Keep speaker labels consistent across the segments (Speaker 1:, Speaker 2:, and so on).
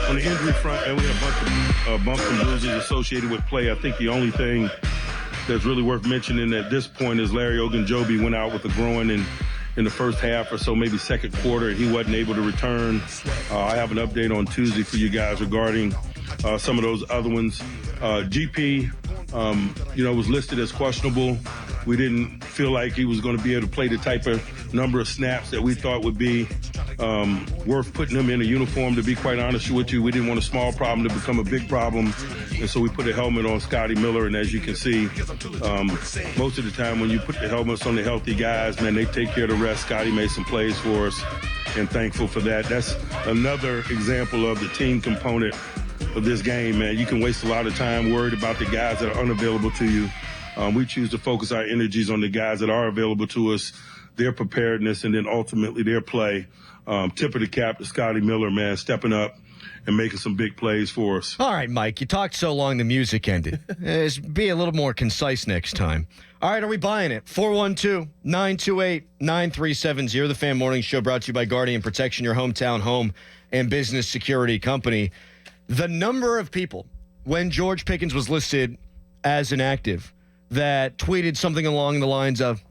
Speaker 1: on the injury front, and we had a bunch of bumps and bruises associated with play. I think the only thing that's really worth mentioning at this point is Larry Ogunjobi went out with a groin in the first half or so, maybe second quarter, and he wasn't able to return. I have an update on Tuesday for you guys regarding some of those other ones. GP, was listed as questionable. We didn't feel like he was going to be able to play the type of number of snaps that we thought would be worth putting him in a uniform, to be quite honest with you. We didn't want a small problem to become a big problem, and so we put a helmet on Scotty Miller, and as you can see, most of the time when you put the helmets on the healthy guys, man, they take care of the rest. Scotty made some plays for us, and thankful for that. That's another example of the team component of this game, man. You can waste a lot of time worried about the guys that are unavailable to you. We choose to focus our energies on the guys that are available to us, their preparedness, and then ultimately their play. Tip of the cap to Scotty Miller, man, stepping up and making some big plays for us.
Speaker 2: All right, Mike, you talked so long the music ended. Be a little more concise next time. All right, are we buying it? 412-928-9370. The Fan Morning Show brought to you by Guardian Protection, your hometown home and business security company. The number of people, when George Pickens was listed as inactive, that tweeted something along the lines of,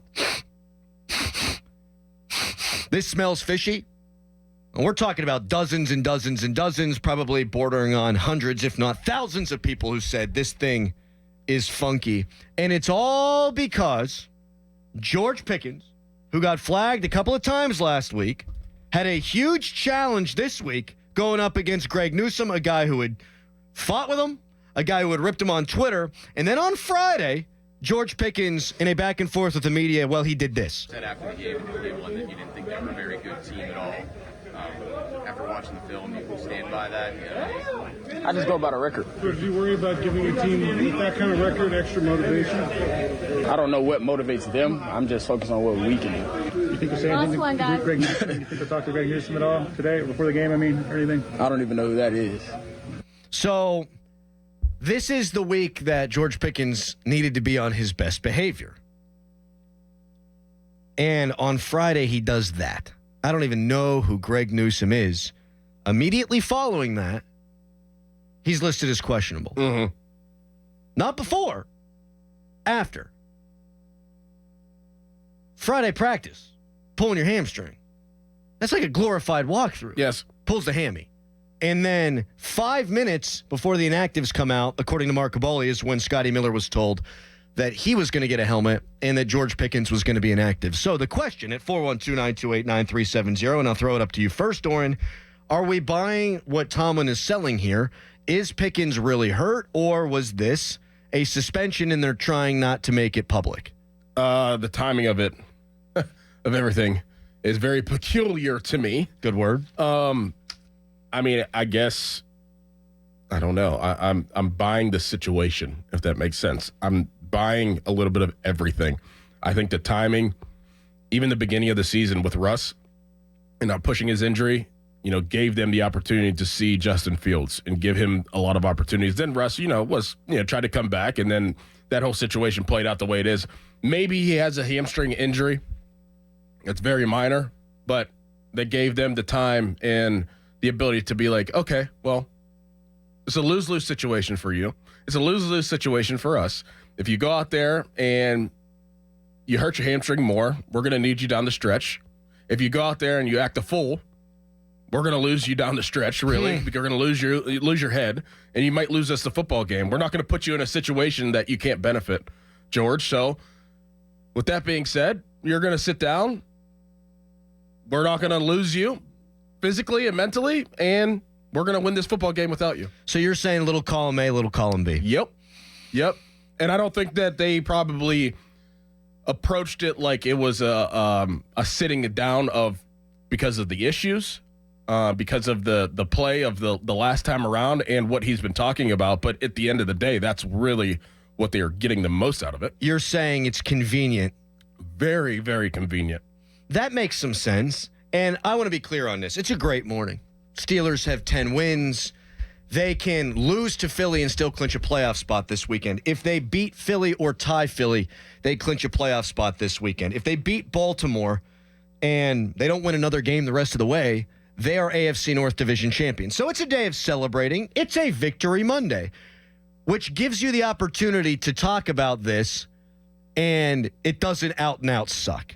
Speaker 2: "This smells fishy." And we're talking about dozens and dozens and dozens, probably bordering on hundreds, if not thousands of people who said this thing is funky. And it's all because George Pickens, who got flagged a couple of times last week, had a huge challenge this week going up against Greg Newsome, a guy who had fought with him, a guy who had ripped him on Twitter. And then on Friday, George Pickens, in a back and forth with the media, well, he did this.
Speaker 3: Said after the game, you didn't think they were a very good team at all. After watching the film, you can stand by that.
Speaker 4: I just go by the record.
Speaker 5: Do you worry about giving a team with that kind of record extra motivation?
Speaker 4: I don't know what motivates them. I'm just focused on what we can do.
Speaker 5: You think you'll say anything to Greg Newsome? You think you'll talk to Greg Newsome at all today, before the game, or anything?
Speaker 4: I don't even know who that is.
Speaker 2: So this is the week that George Pickens needed to be on his best behavior. And on Friday, he does that. I don't even know who Greg Newsome is. Immediately following that, he's listed as questionable.
Speaker 6: Mm-hmm.
Speaker 2: Not before, after. Friday practice, pulling your hamstring. That's like a glorified walkthrough.
Speaker 6: Yes.
Speaker 2: Pulls the hammy. And then 5 minutes before the inactives come out, according to Mark Caboli, is when Scotty Miller was told that he was going to get a helmet and that George Pickens was going to be inactive. So the question at 412-928-9370, and I'll throw it up to you first, Dorin, are we buying what Tomlin is selling here? Is Pickens really hurt, or was this a suspension and they're trying not to make it public?
Speaker 6: The timing of it, of everything, is very peculiar to me.
Speaker 2: Good word.
Speaker 6: I mean, I guess, I don't know. I'm buying the situation, if that makes sense. I'm buying a little bit of everything. I think the timing, even the beginning of the season with Russ and not pushing his injury, gave them the opportunity to see Justin Fields and give him a lot of opportunities. Then Russ, tried to come back, and then that whole situation played out the way it is. Maybe he has a hamstring injury. It's very minor, but they gave them the time and the ability to be like, okay, well, it's a lose-lose situation for you. It's a lose-lose situation for us. If you go out there and you hurt your hamstring more, we're going to need you down the stretch. If you go out there and you act a fool, we're going to lose you down the stretch, really. Because we're going to lose your head, and you might lose us the football game. We're not going to put you in a situation that you can't benefit, George. So with that being said, you're going to sit down. We're not going to lose you physically and mentally, and we're going to win this football game without you.
Speaker 2: So you're saying little column A, little column B.
Speaker 6: Yep. And I don't think that they probably approached it like it was a sitting down because of the issues, because of the play of the last time around and what he's been talking about. But at the end of the day, that's really what they are getting the most out of it.
Speaker 2: You're saying it's convenient.
Speaker 6: Very, very convenient.
Speaker 2: That makes some sense. And I want to be clear on this. It's a great morning. Steelers have 10 wins. They can lose to Philly and still clinch a playoff spot this weekend. If they beat Philly or tie Philly, they clinch a playoff spot this weekend. If they beat Baltimore and they don't win another game the rest of the way, They are AFC North Division champions. So it's a day of celebrating. It's a Victory Monday, which gives you the opportunity to talk about this, and it doesn't out and out suck.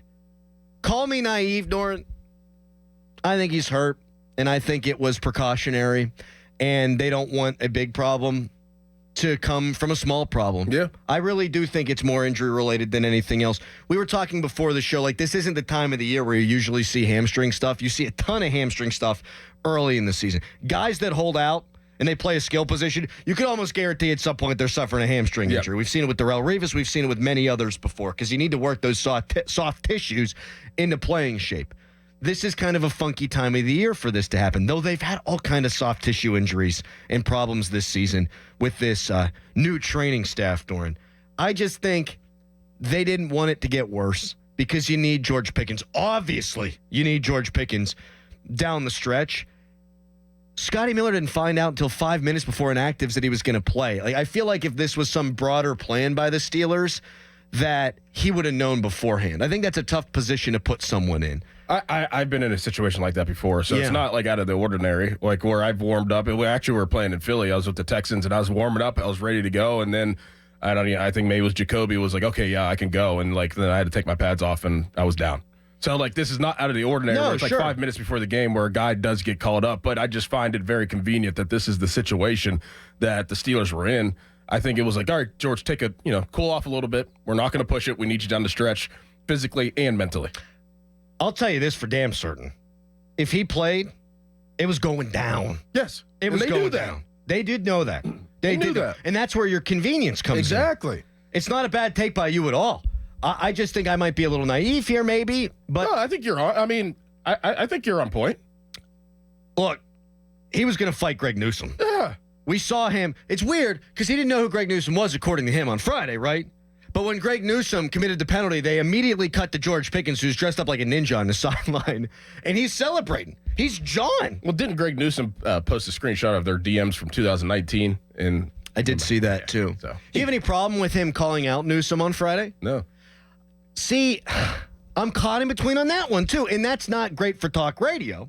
Speaker 2: Call me naive, Dorin. I think he's hurt, and I think it was precautionary, and they don't want a big problem to come from a small problem.
Speaker 6: Yeah.
Speaker 2: I really do think it's more injury related than anything else. We were talking before the show, like this isn't the time of the year where you usually see hamstring stuff. You see a ton of hamstring stuff early in the season. Guys that hold out and they play a skill position, you could almost guarantee at some point they're suffering a hamstring injury. We've seen it with Darrelle Revis. We've seen it with many others before because you need to work those soft tissues into playing shape. This is kind of a funky time of the year for this to happen, though they've had all kind of soft tissue injuries and problems this season with this new training staff, Dorin. I just think they didn't want it to get worse because you need George Pickens. Obviously, you need George Pickens down the stretch. Scotty Miller didn't find out until 5 minutes before inactives that he was going to play. Like, I feel like if this was some broader plan by the Steelers, that he would have known beforehand. I think that's a tough position to put someone in.
Speaker 6: I've been in a situation like that before, so it's not like out of the ordinary, like where I've warmed up. We actually were playing in Philly. I was with the Texans, and I was warming up. I was ready to go, and then I think maybe it was Jacoby was like, okay, yeah, I can go, and like then I had to take my pads off, and I was down. So like this is not out of the ordinary.
Speaker 2: No,
Speaker 6: it's like 5 minutes before the game where a guy does get called up, but I just find it very convenient that this is the situation that the Steelers were in. I think it was like, all right, George, take a cool off a little bit. We're not going to push it. We need you down the stretch, physically and mentally.
Speaker 2: I'll tell you this for damn certain. If he played, it was going down.
Speaker 6: Yes.
Speaker 2: It was going down. They did know that. They
Speaker 6: knew
Speaker 2: did
Speaker 6: that.
Speaker 2: And that's where your convenience comes in.
Speaker 6: Exactly.
Speaker 2: It's not a bad take by you at all. I just think I might be a little naive here maybe. But
Speaker 6: no, I think you're on. I mean, I think you're on point.
Speaker 2: Look, he was going to fight Greg Newsome.
Speaker 6: Yeah.
Speaker 2: We saw him. It's weird because he didn't know who Greg Newsome was, according to him, on Friday, right? But when Greg Newsome committed the penalty, they immediately cut to George Pickens, who's dressed up like a ninja on the sideline, and he's celebrating. He's John.
Speaker 6: Well, didn't Greg Newsome post a screenshot of their DMs from 2019? And
Speaker 2: I did see that, too.
Speaker 6: So.
Speaker 2: Do you have any problem with him calling out Newsome on Friday?
Speaker 6: No.
Speaker 2: See, I'm caught in between on that one, too, and that's not great for talk radio.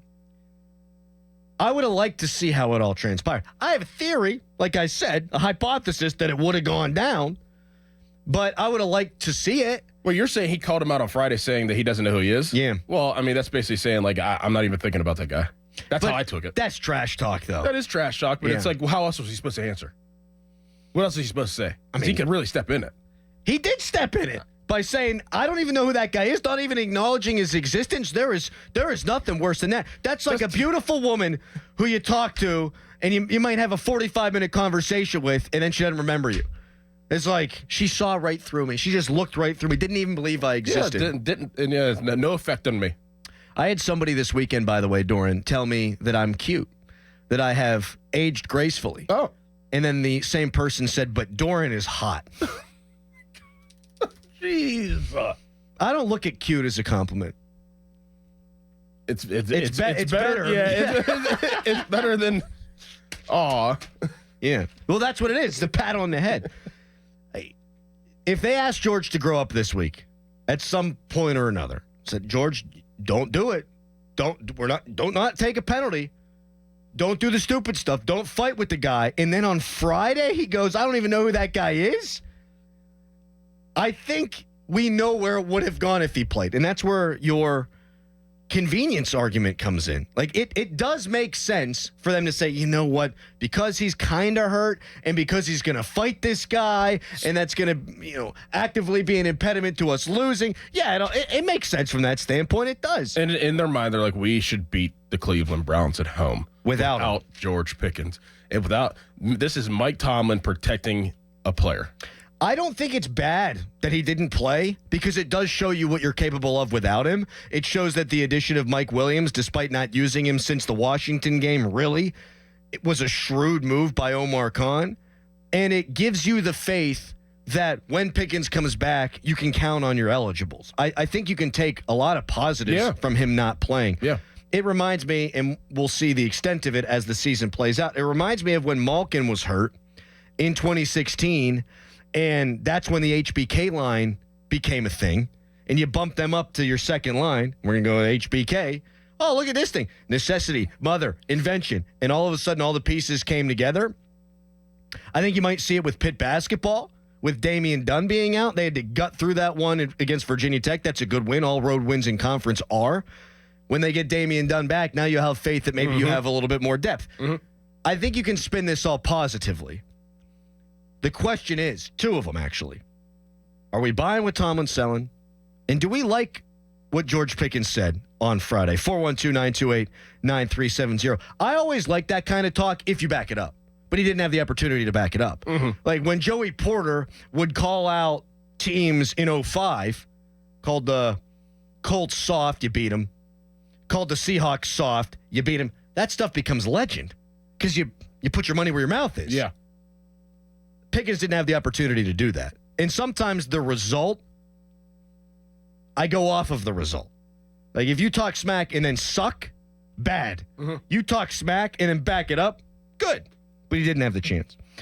Speaker 2: I would have liked to see how it all transpired. I have a theory, like I said, a hypothesis that it would have gone down, but I would have liked to see it.
Speaker 6: Well, you're saying he called him out on Friday saying that he doesn't know who he is?
Speaker 2: Yeah.
Speaker 6: Well, I mean, that's basically saying, like, I'm not even thinking about that guy. That's how I took it.
Speaker 2: That's trash talk, though.
Speaker 6: That is trash talk, but it's like, well, how else was he supposed to answer? What else is he supposed to say? I mean, he could really step in it.
Speaker 2: He did step in it by saying, I don't even know who that guy is, not even acknowledging his existence. There is nothing worse than that. That's like a beautiful woman who you talk to, and you might have a 45-minute conversation with, and then she doesn't remember you. It's like she saw right through me. She just looked right through me. Didn't even believe I existed.
Speaker 6: Yeah, no effect on me.
Speaker 2: I had somebody this weekend, by the way, Dorin, tell me that I'm cute, that I have aged gracefully.
Speaker 6: Oh.
Speaker 2: And then the same person said, but Dorin is hot.
Speaker 6: Jeez.
Speaker 2: I don't look at cute as a compliment.
Speaker 6: It's
Speaker 2: better.
Speaker 6: Yeah, it's better than, aw.
Speaker 2: Yeah. Well, that's what it is. The pat on the head. If they ask George to grow up this week at some point or another, said, George, don't do it. Don't not take a penalty. Don't do the stupid stuff. Don't fight with the guy. And then on Friday, he goes, I don't even know who that guy is. I think we know where it would have gone if he played. And that's where your convenience argument comes in. Like, it does make sense for them to say, you know what, because he's kind of hurt and because he's going to fight this guy and that's going to, actively be an impediment to us losing. Yeah, it makes sense from that standpoint. It does.
Speaker 6: And in their mind, they're like, we should beat the Cleveland Browns at home without George Pickens. And this is Mike Tomlin protecting a player.
Speaker 2: I don't think it's bad that he didn't play because it does show you what you're capable of without him. It shows that the addition of Mike Williams, despite not using him since the Washington game, really, it was a shrewd move by Omar Khan. And it gives you the faith that when Pickens comes back, you can count on your eligibles. I think you can take a lot of positives from him not playing.
Speaker 6: Yeah.
Speaker 2: It reminds me, and we'll see the extent of it as the season plays out, it reminds me of when Malkin was hurt in 2016. And that's when the HBK line became a thing. And you bump them up to your second line. We're going to go with HBK. oh, look at this thing. Necessity, mother, invention. And all of a sudden, all the pieces came together. I think you might see it with Pitt basketball, with Damian Dunn being out. They had to gut through that one against Virginia Tech. That's a good win. All road wins in conference are. When they get Damian Dunn back, now you have faith that maybe you have a little bit more depth. I think you can spin this all positively. The question is, two of them actually. Are we buying what Tomlin's selling? And do we like what George Pickens said on Friday? 412-928-9370. I always like that kind of talk if you back it up. But he didn't have the opportunity to back it up. Like when Joey Porter would call out teams in 05, called the Colts soft, you beat them. Called the Seahawks soft, you beat them. That stuff becomes legend because you put your money where your mouth is.
Speaker 6: Yeah.
Speaker 2: Pickens didn't have the opportunity to do that. And sometimes the result, I go off of the result. Like if you talk smack and then suck, bad. You talk smack and then back it up, good. But he didn't have the chance.